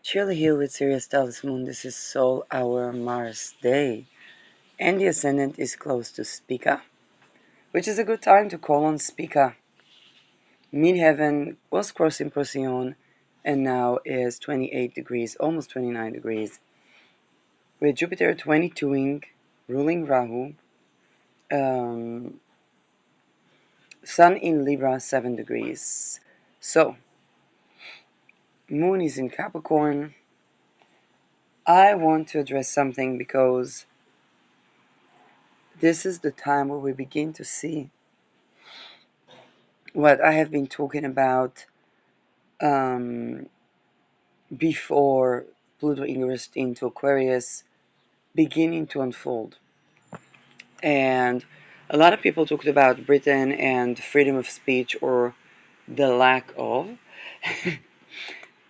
Shirley here with Sirius Telus Moon. This is Sol Hour Mars Day, and the ascendant is close to Spica, which is a good time to call on Spica. Midheaven was crossing Procyon and now is 28 degrees, almost 29 degrees, with Jupiter 22ing, ruling Rahu, Sun in Libra 7 degrees. So, Moon is in Capricorn. I want to address something because this is the time where we begin to see what I have been talking about um, before Pluto ingressed into Aquarius beginning to unfold. And a lot of people talked about Britain and freedom of speech or the lack of.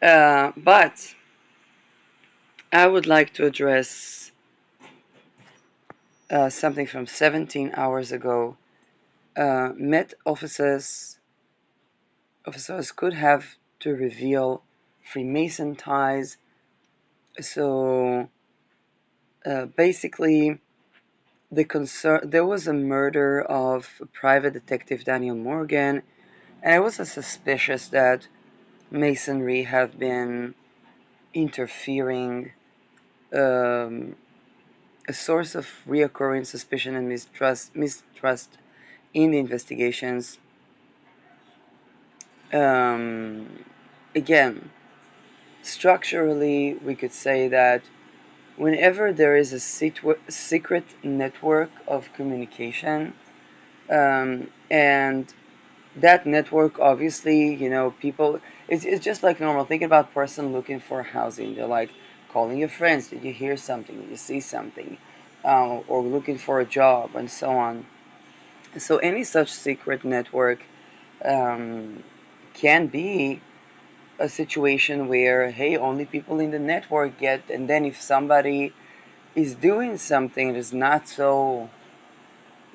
But I would like to address something from 17 hours ago. Met officers could have to reveal Freemason ties. So basically, there was a murder of private detective Daniel Morgan, and it was suspicious that Masonry have been interfering, um, a source of reoccurring suspicion and mistrust in the investigations. Um, Again, structurally, we could say that whenever there is a secret network of communication, and that network, obviously, people, it's just like normal. Think about a person looking for housing. They're like calling your friends. Did you hear something? Did you see something? Or looking for a job and so on. So any such secret network um, can be a situation where, hey, only people in the network get, and then if somebody is doing something that is not so,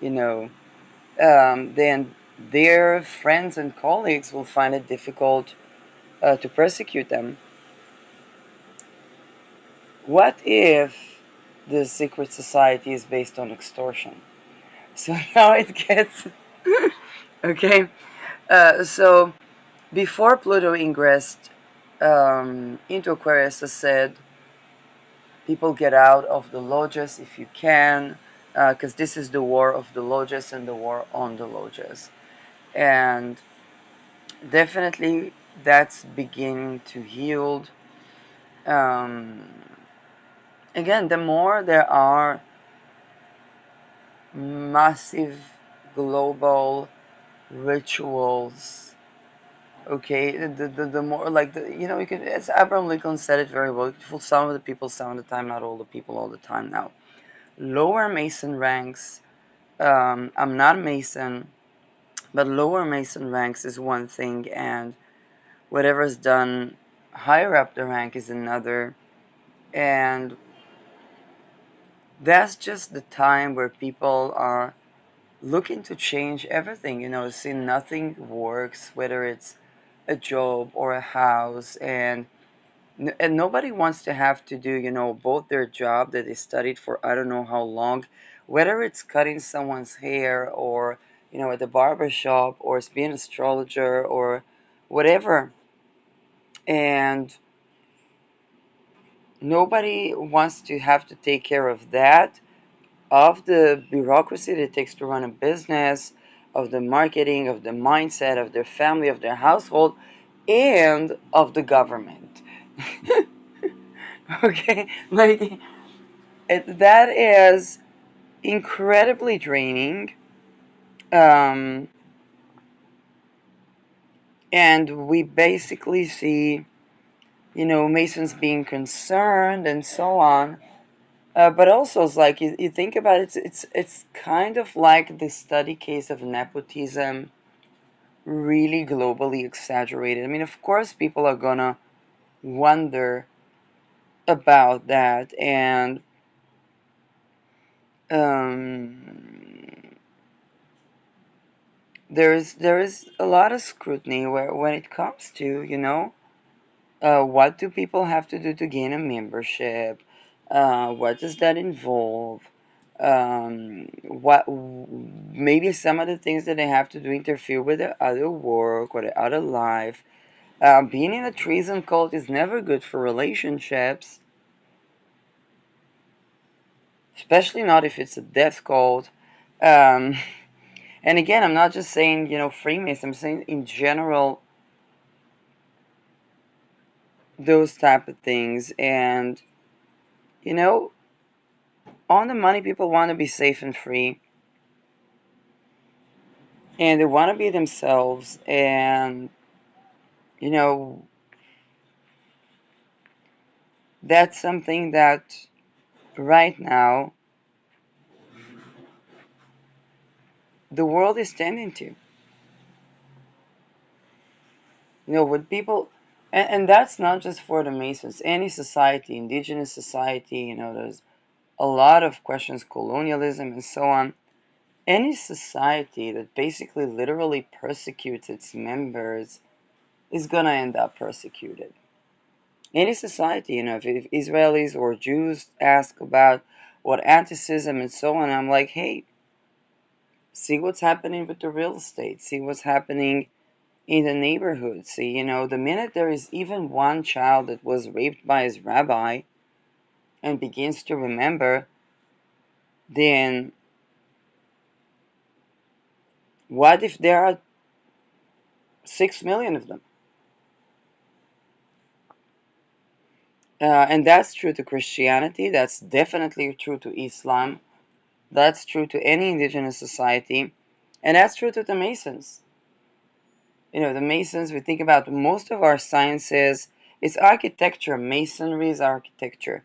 you know, then their friends and colleagues will find it difficult to persecute them. What if the secret society is based on extortion? So now it gets okay. So before Pluto ingressed into Aquarius, I said people get out of the lodges if you can, because this is the war of the lodges and the war on the lodges. And definitely that's beginning to yield. Um, Again, the more there are massive global rituals, okay, the more like you can, as Abraham Lincoln said it very well, for some of the people some of the time, not all the people all the time. Now, lower Mason ranks, I'm not a Mason, but lower Mason ranks is one thing, and whatever is done higher up the rank is another. And that's just the time where people are looking to change everything. See, nothing works, whether it's a job or a house, and nobody wants to have to do, both their job that they studied for I don't know how long, whether it's cutting someone's hair or, at the barber shop, or it's being an astrologer or whatever. And nobody wants to have to take care of that, of the bureaucracy that it takes to run a business, of the marketing, of the mindset, of their family, of their household, and of the government. Okay, like that is incredibly draining. Um, and we basically see, Masons being concerned and so on. But also, it's like you think about it, it's kind of like the study case of nepotism, really globally exaggerated. I mean, of course, people are gonna wonder about that, and um, there is a lot of scrutiny when it comes to, What do people have to do to gain a membership? What does that involve? What maybe some of the things that they have to do interfere with their other work or their other life. Being in a treason cult is never good for relationships, especially not if it's a death cult. Um, and again, I'm not just saying, Freemasons, I'm saying in general, those type of things. And, you know, on the money, people want to be safe and free, and they want to be themselves. And, you know, that's something that right now the world is tending to. With people, and that's not just for the Masons, any society, indigenous society, there's a lot of questions, colonialism and so on. Any society that basically literally persecutes its members is going to end up persecuted. Any society, if Israelis or Jews ask about what anti-Semitism and so on, I'm like, hey, see what's happening with the real estate, see what's happening in the neighborhood. See, the minute there is even one child that was raped by his rabbi and begins to remember, then what if there are 6 million of them? And that's true to Christianity, that's definitely true to Islam, that's true to any indigenous society, and that's true to the Masons. The Masons, we think about most of our sciences, it's architecture. Masonry is architecture.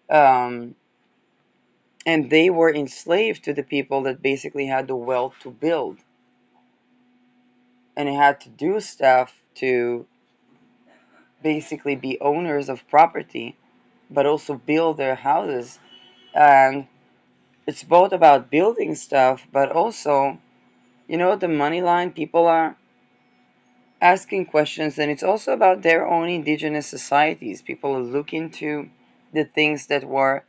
Um, and they were enslaved to the people that basically had the wealth to build. And they had to do stuff to basically be owners of property, but also build their houses. And it's both about building stuff, but also, the money line, people are asking questions, and it's also about their own indigenous societies. People are looking to the things that were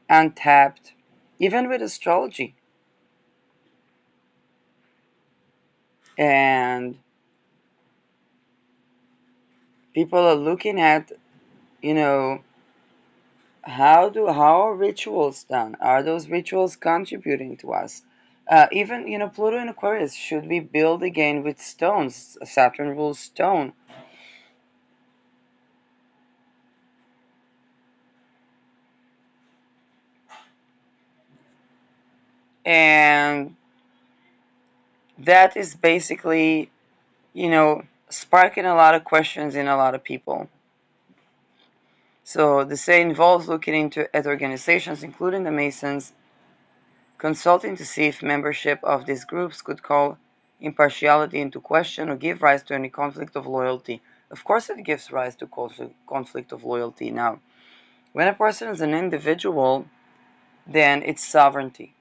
untapped, even with astrology. And people are looking at, you know, how are rituals done? Are those rituals contributing to us? Even, Pluto in Aquarius, should we build again with stones? Saturn rules stone. And that is basically, sparking a lot of questions in a lot of people. So the say involves looking into at organizations, including the Masons, consulting to see if membership of these groups could call impartiality into question or give rise to any conflict of loyalty. Of course, it gives rise to conflict of loyalty. Now, when a person is an individual, then it's sovereignty.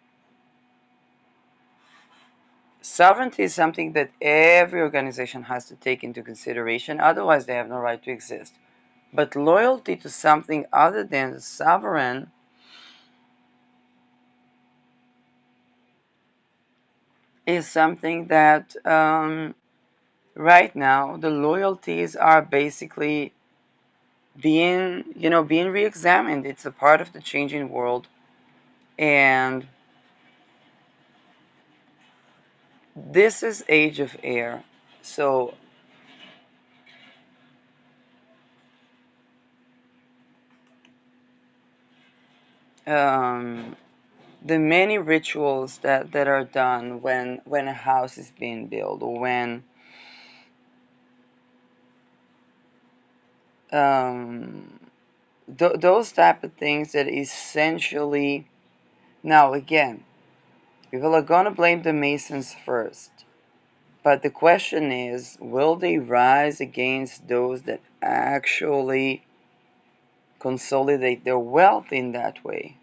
Sovereignty is something that every organization has to take into consideration, otherwise, they have no right to exist. But loyalty to something other than the sovereign is something that right now the loyalties are basically being re-examined. It's a part of the changing world, and this is age of air. So um, the many rituals that are done when a house is being built, or when um, those type of things that essentially, now again, people are gonna blame the Masons first. But the question is, will they rise against those that actually consolidate their wealth in that way?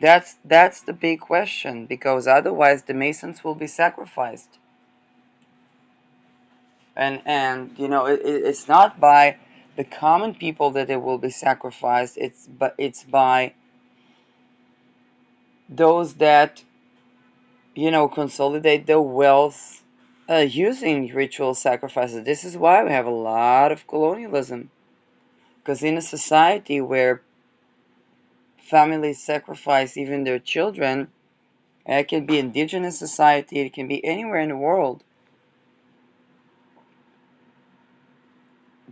That's the big question, because otherwise the Masons will be sacrificed. And it's not by the common people that it will be sacrificed. It's by those that consolidate their wealth using ritual sacrifices. This is why we have a lot of colonialism, because in a society where families sacrifice even their children, it can be indigenous society, it can be anywhere in the world,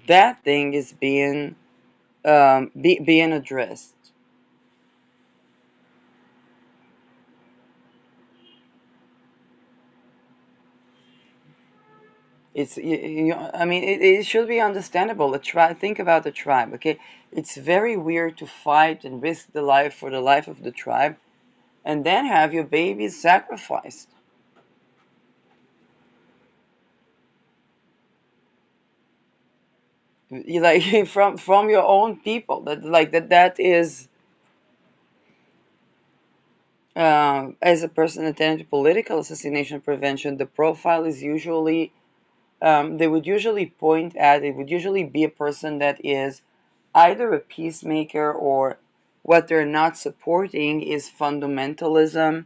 that thing is being addressed. I mean, it should be understandable. Think about the tribe, okay? It's very weird to fight and risk the life for the life of the tribe, and then have your babies sacrificed. You like from your own people. That is as a person attending to political assassination prevention, the profile is usually they would usually point at it would usually be a person that is either a peacemaker, or what they're not supporting is fundamentalism.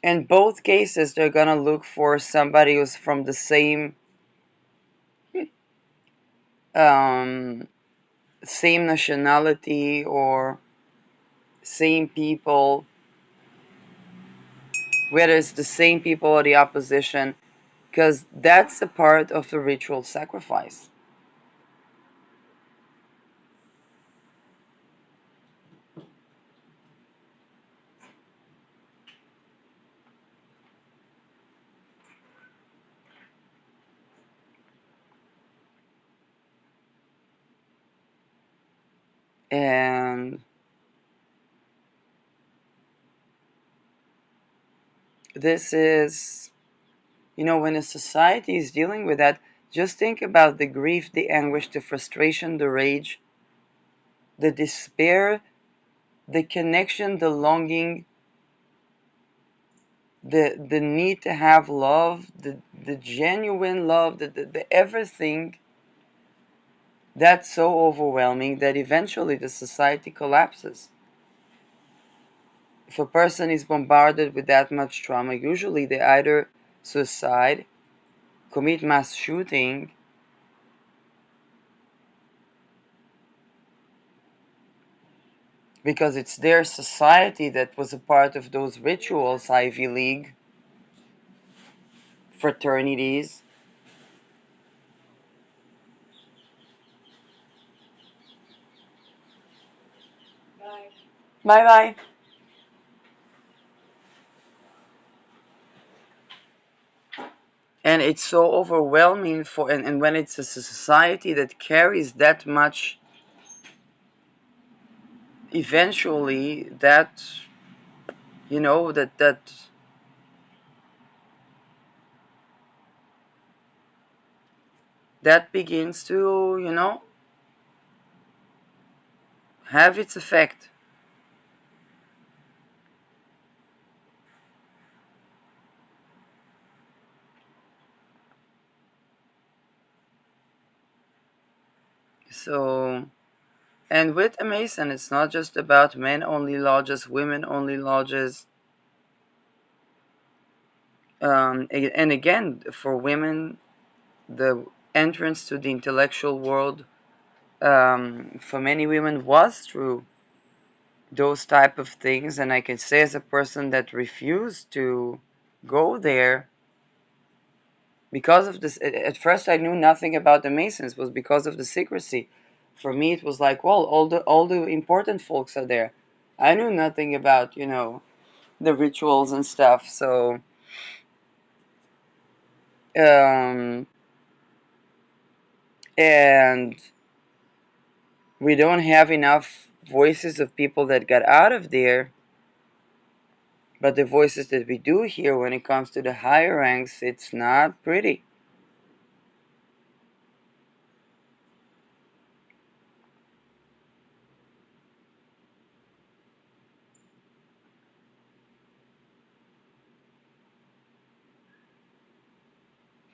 In both cases, they're gonna look for somebody who's from the um, same nationality or same people, whether it's the same people or the opposition, because that's a part of the ritual sacrifice. And this is, when a society is dealing with that, just think about the grief, the anguish, the frustration, the rage, the despair, the connection, the longing, the need to have love, the genuine love, the everything that's so overwhelming that eventually the society collapses. If a person is bombarded with that much trauma, usually they either suicide, commit mass shooting, because it's their society that was a part of those rituals, Ivy League, fraternities. Bye bye. And it's so overwhelming and when it's a society that carries that much, eventually that begins to have its effect. So, and with a Mason, it's not just about men only lodges, women only lodges. And again, for women, the entrance to the intellectual world, for many women, was through those type of things. And I can say, as a person that refused to go there because of this, at first I knew nothing about the Masons. It was because of the secrecy. For me, it was like, well, all the important folks are there. I knew nothing about the rituals and stuff. So um, and we don't have enough voices of people that got out of there. But the voices that we do hear when it comes to the higher ranks, it's not pretty.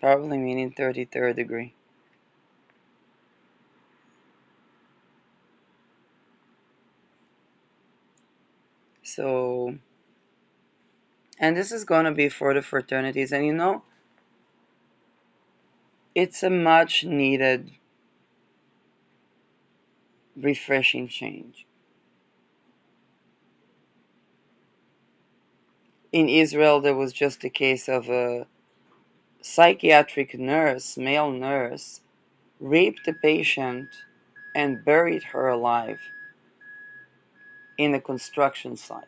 Probably meaning 33rd degree. So, and this is going to be for the fraternities. And it's a much needed, refreshing change. In Israel, there was just a case of a psychiatric nurse, male nurse, raped a patient and buried her alive in a construction site.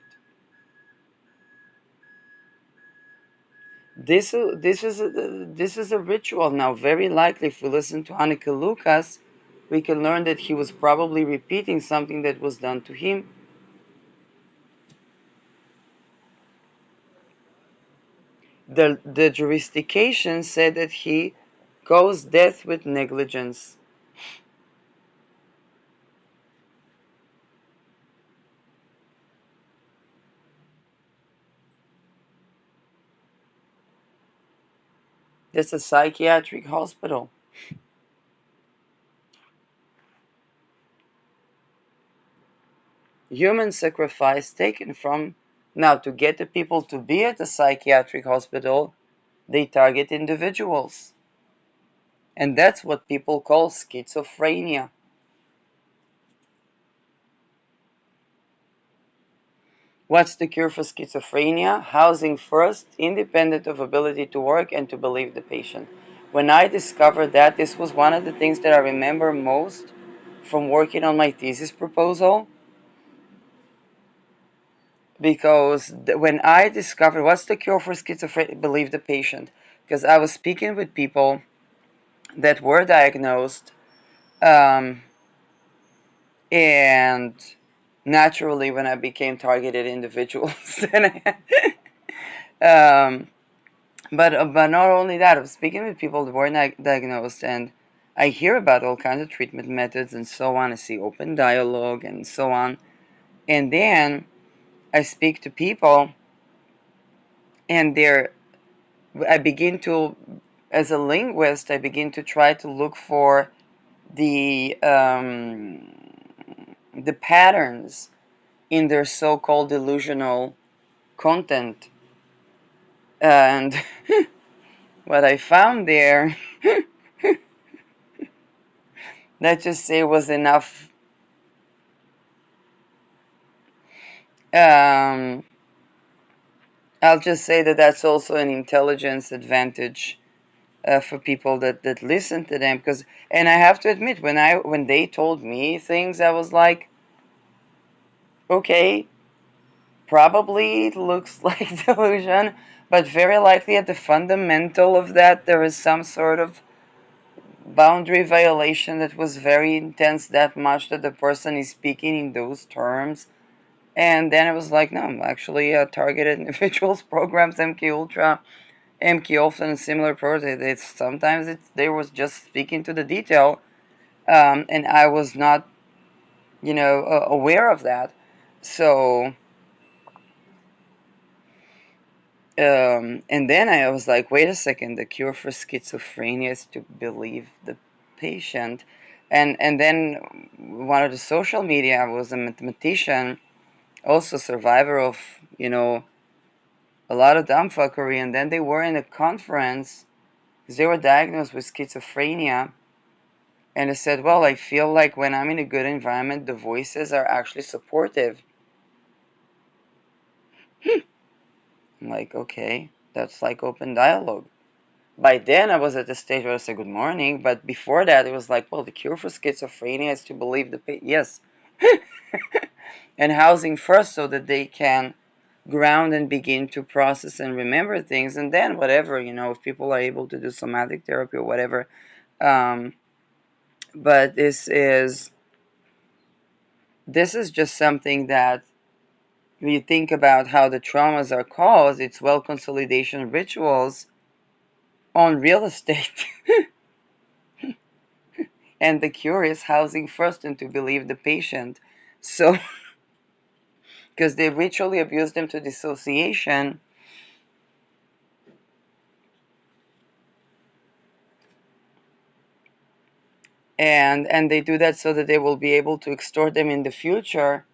This is a ritual now. Very likely, if we listen to Hanukkah Lucas, we can learn that he was probably repeating something that was done to him. The jurisdiction said that he caused death with negligence. That's a psychiatric hospital. Human sacrifice taken from. Now, to get the people to be at the psychiatric hospital, they target individuals. And that's what people call schizophrenia. What's the cure for schizophrenia? Housing first, independent of ability to work and to believe the patient. When I discovered that, this was one of the things that I remember most from working on my thesis proposal, because when I discovered what's the cure for schizophrenia, believe the patient, because I was speaking with people that were diagnosed, um, and naturally, when I became targeted individuals, and but not only that, I'm speaking with people that were diagnosed, and I hear about all kinds of treatment methods and so on. I see open dialogue and so on, and then I speak to people, and I begin to, as a linguist, I begin to try to look for the patterns in their so-called delusional content, and what I found there, let's just say, was enough. Um, I'll just say that that's also an intelligence advantage for people that listen to them. Because, and I have to admit, when they told me things, I was like, okay, probably it looks like delusion, but very likely at the fundamental of that there is some sort of boundary violation that was very intense, that much that the person is speaking in those terms. And then it was like, no, actually, targeted individuals programs, MK Ultra, MK Ultra, and similar programs. Sometimes they was just speaking to the detail, and I was not, aware of that. So, and then I was like, wait a second, the cure for schizophrenia is to believe the patient. And then one of the social media was a mathematician, also survivor of, a lot of dumbfuckery, and then they were in a conference because they were diagnosed with schizophrenia, and they said, well, I feel like when I'm in a good environment, the voices are actually supportive. I'm like, okay, that's like open dialogue. By then, I was at the stage where I said good morning, but before that, it was like, well, the cure for schizophrenia is to believe the patient. Yes. And housing first so that they can ground and begin to process and remember things, and then whatever, if people are able to do somatic therapy or whatever. Um, but this is just something that, when you think about how the traumas are caused, it's well consolidation rituals on real estate. And the cure is housing first and to believe the patient. So, because they ritually abuse them to dissociation. and they do that so that they will be able to extort them in the future.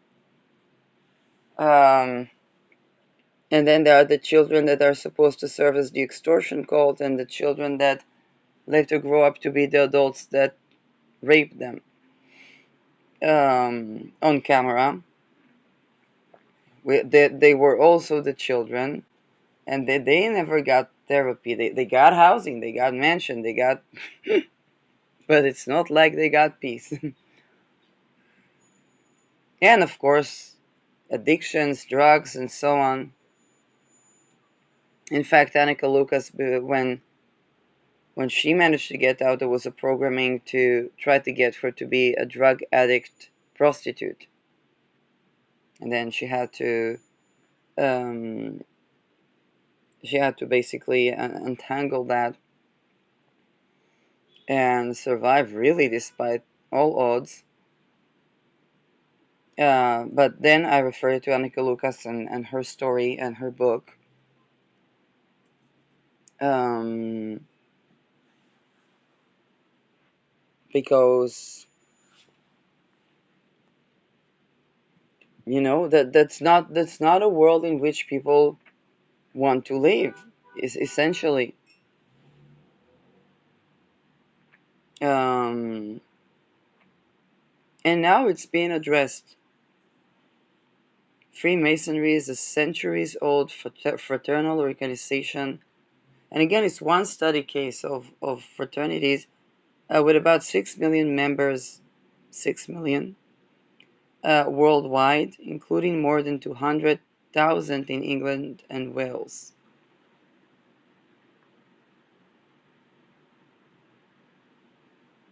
Um, and then there are the children that are supposed to serve as the extortion cult, and the children that later grow up to be the adults that rape them on camera. They were also the children, and they never got therapy. They got housing, they got mansion, they got, but it's not like they got peace. And of course, addictions, drugs, and so on. In fact, Annika Lucas, when she managed to get out, there was a programming to try to get her to be a drug addict prostitute, and then um, she had to basically untangle that and survive really despite all odds. But then I refer to Annika Lucas and her story and her book. Um, because that's not a world in which people want to live. Is essentially, um, and now it's being addressed. Freemasonry is a centuries-old fraternal organization, and again, it's one study case of fraternities with about 6 million members, 6 million worldwide, including more than 200,000 in England and Wales.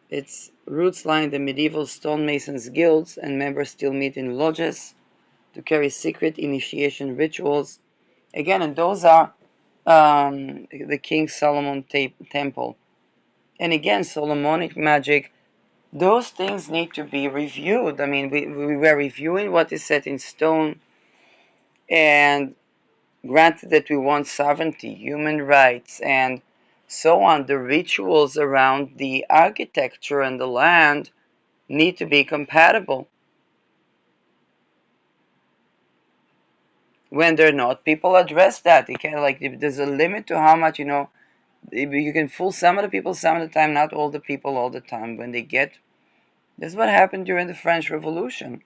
Its roots lie in the medieval stonemasons guilds, and members still meet in lodges to carry secret initiation rituals. Again, and those are the King Solomon temple. And again, Solomonic magic, those things need to be reviewed. I mean, we were reviewing what is set in stone, and granted that we want sovereignty, human rights, and so on, the rituals around the architecture and the land need to be compatible. When they're not, people address that. You can't, like, there's a limit to how much, you can fool some of the people some of the time, not all the people all the time. When they get, this is what happened during the French Revolution.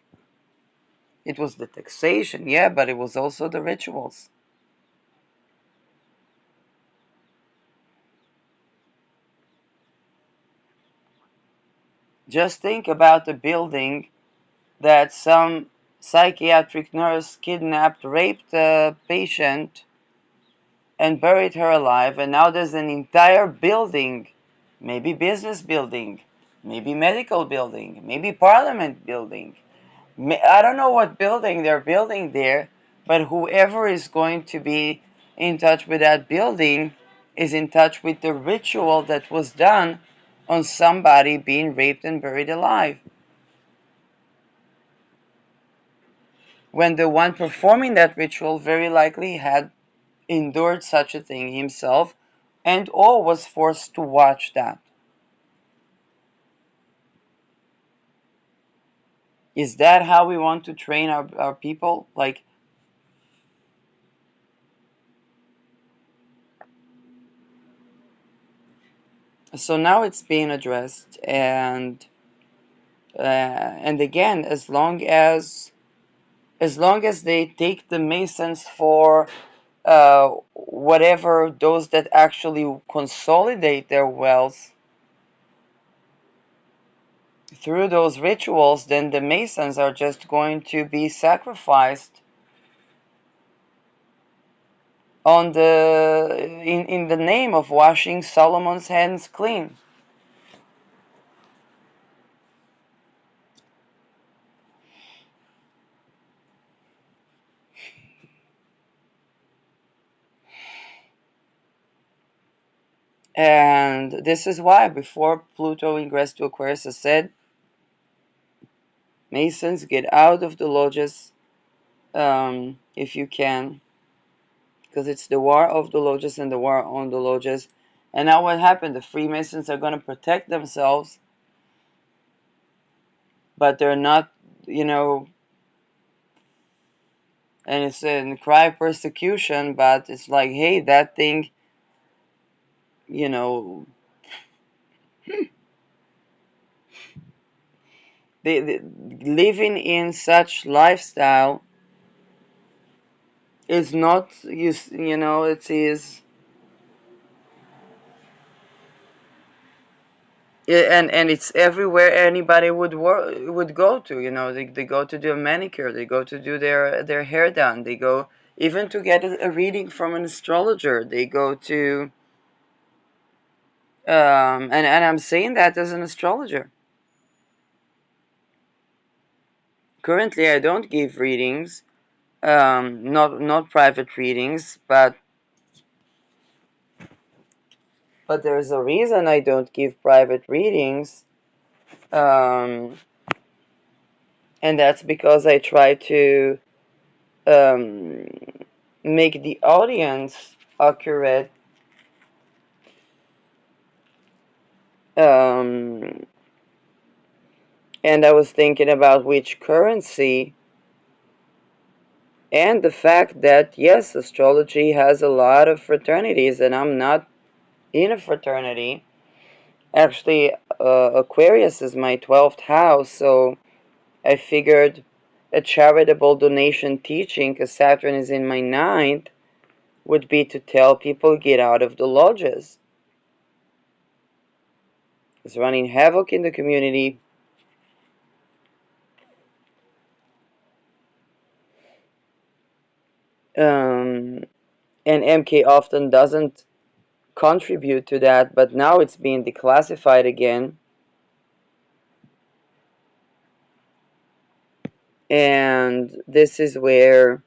It was the taxation, yeah, but it was also the rituals. Just think about a building that some psychiatric nurse kidnapped, raped a patient, and buried her alive, and now there's an entire building, maybe business building, maybe medical building, maybe parliament building. I don't know what building they're building there, but whoever is going to be in touch with that building is in touch with the ritual that was done on somebody being raped and buried alive. When the one performing that ritual very likely had endured such a thing himself, and or was forced to watch that. Is that how we want to train our people? Like, so now it's being addressed, and again, as long as they take the Masons for whatever, those that actually consolidate their wealth through those rituals, then the Masons are just going to be sacrificed in the name of washing Solomon's hands clean. And this is why, before Pluto ingressed to Aquarius, I said, Masons, get out of the lodges if you can, because it's the war of the lodges and the war on the lodges. And now what happened? The Freemasons are going to protect themselves but they're not, you know, and it's a cry of persecution, but it's like, hey, that thing, you know, they living in such lifestyle is not, you know, it is, and it's everywhere anybody would go to, you know, they go to do a manicure, they go to do their hair done, they go even to get a reading from an astrologer, they go to, and I'm saying that as an astrologer. Currently, I don't give readings, not private readings, but there's a reason I don't give private readings, um, and that's because I try to um, make the audience accurate, um, and I was thinking about which currency, and the fact that yes, astrology has a lot of fraternities, and I'm not in a fraternity. Actually, Aquarius is my 12th house, so I figured a charitable donation teaching, because Saturn is in my ninth, would be to tell people get out of the lodges. It's running havoc in the community. And MK often doesn't contribute to that, but now it's being declassified again. And this is where,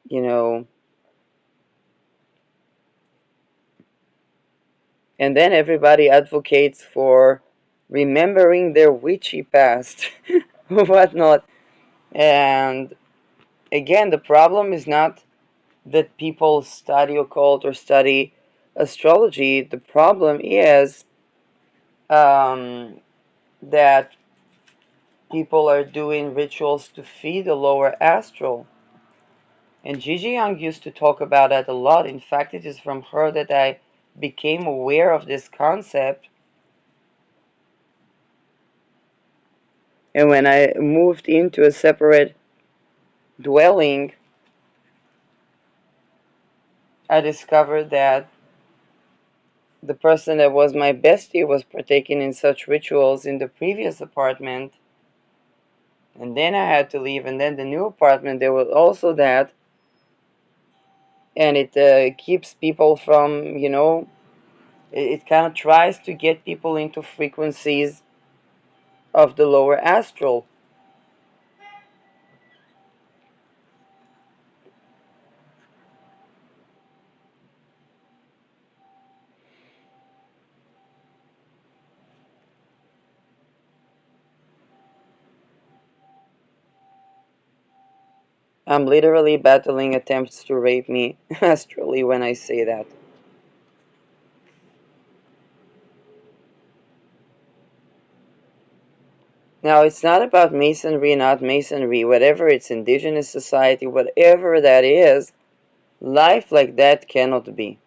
you know, and then everybody advocates for remembering their witchy past, whatnot. And again, the problem is not that people study occult or study astrology. The problem is that people are doing rituals to feed the lower astral. And Gigi Young used to talk about that a lot. In fact, it is from her that I became aware of this concept. And when I moved into a separate dwelling, I discovered that the person that was my bestie was partaking in such rituals in the previous apartment. And then I had to leave. And then the new apartment, there was also that. And it keeps people from, you know, it kind of tries to get people into frequencies of the lower astral. I'm literally battling attempts to rape me astrally when I say that. Now, it's not about masonry, not masonry, whatever it's indigenous society, whatever that is, life like that cannot be.